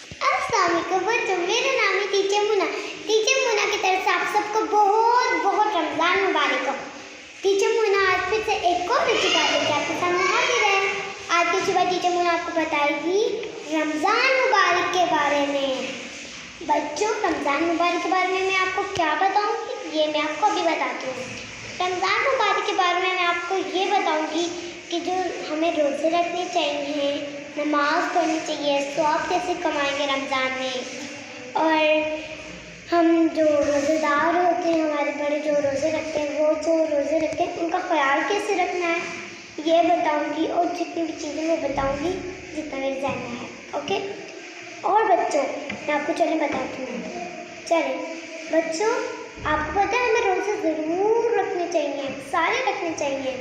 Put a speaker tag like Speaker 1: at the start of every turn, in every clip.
Speaker 1: अस्सलाम वालेकुम बच्चों, मेरा नाम है टीचर मुना। टीचर मुना की तरफ से आप सबको बहुत बहुत रमज़ान मुबारक हो। टीचर मुना आज फिर से एक और अच्छी बात लेके आपके सामने हाजिर है। आज की सुबह टीचर मुना आपको बताएगी रमज़ान मुबारक के बारे में। बच्चों, रमज़ान मुबारक के बारे में मैं आपको क्या बताऊँगी, ये मैं आपको अभी बताती हूँ। रमज़ान मुबारक के बारे में मैं आपको ये बताऊँगी कि जो हमें रोज़े रखने चाहिए, नमाज़ पढ़नी चाहिए, सवाब कैसे कमाएंगे रमज़ान में, और हम जो रोज़ेदार होते हैं, हमारे बड़े जो रोज़े रखते हैं, वो जो रोज़े रखते हैं उनका ख्याल कैसे रखना है, ये बताऊंगी। और जितनी भी चीज़ें मैं बताऊंगी जितना मेरे जहन में है। ओके। और बच्चों, मैं आपको चले बताती हूँ। चले बच्चों, आपको पता है हमें रोज़े ज़रूर रखने चाहिए, सारे रखने चाहिए।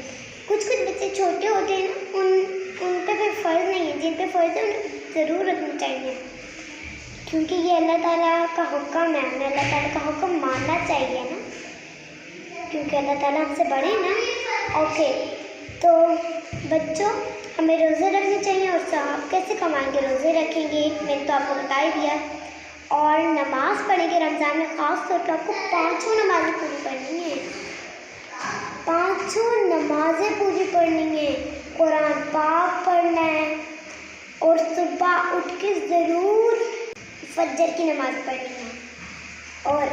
Speaker 1: कुछ बच्चे छोटे होते हैं ना, उन पे कोई फ़र्ज़ नहीं है, जिन पे फ़र्ज़ है उन्हें ज़रूर रखनी चाहिए, क्योंकि ये अल्लाह ताला का हुक्म है। हमें अल्लाह ताला का हुक्म मानना चाहिए ना, क्योंकि अल्लाह ताला हमसे बड़े हैं ना। ओके, तो बच्चों, हमें रोज़े रखने चाहिए। और सवाब कैसे कमाएंगे, रोज़े रखेंगे, मैंने तो आपको बता ही दिया। और नमाज़ पढ़ेंगे रमज़ान में, ख़ास तौर पर आपको 5 नमाज़ें पूरी पढ़नी है, 5 नमाज़ें पूरी पढ़नी है, कुरान पाक पढ़ना है, और सुबह उठ के ज़रूर फजर की नमाज़ पढ़नी है। और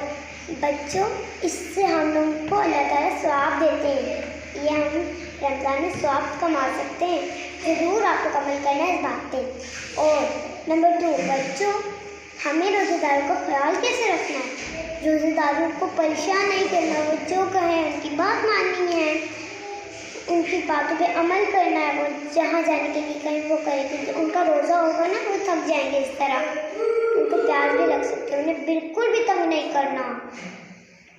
Speaker 1: बच्चों, इससे हम लोगों को अल्लाह ताला सवाब देते हैं। ये हम रमज़ान में सवाब कमा सकते हैं। ज़रूर आपको अमल करना है इस बात पे। और नंबर 2, बच्चों, हमें रोज़ेदारों का ख्याल कैसे रखना है। रोज़ेदारों को परेशान नहीं करना, वो जो कहें उनकी बात माननी है, उनकी बातों पे अमल करना है। वो जहाँ जाने के लिए कहीं वो करें, क्योंकि उनका रोज़ा होगा ना, वो थक जाएंगे। इस तरह उनको प्यास भी लग सकती है, उन्हें बिल्कुल भी तंग नहीं करना।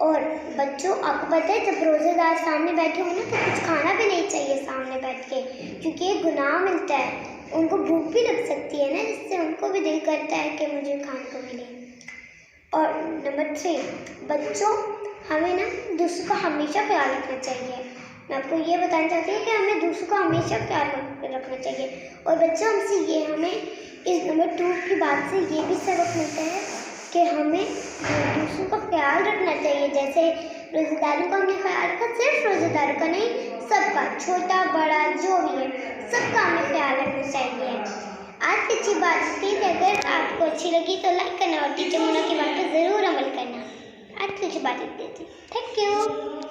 Speaker 1: और बच्चों, आपको पता है जब रोज़ेदार सामने बैठे हो ना, तो कुछ खाना भी नहीं चाहिए सामने बैठ के, क्योंकि ये गुनाह मिलता है। उनको भूख भी लग सकती है ना, जिससे उनको भी दिल करता है कि मुझे खाने को मिले। और नंबर 3, बच्चों, हमें ना दूसरों का हमेशा ख्याल रखना चाहिए। मैं आपको ये बताना चाहती हूँ कि हमें दूसरों का हमेशा ख्याल रखना चाहिए। और बच्चों, हमें इस नंबर 2 की बात से ये भी सबक मिलता है कि हमें दूसरों का ख्याल रखना चाहिए। जैसे रोज़ेदारों का हमने ख्याल रखा, सिर्फ रोज़ेदारों का नहीं, सबका, छोटा बड़ा जो भी है, सबका हमें ख्याल रखना चाहिए। आज की अच्छी बात थी कि अगर आपको अच्छी लगी तो लाइक करना, और टीचर मुना की बात पर ज़रूर अमल करना। आज की अच्छी बात थी। Thank you.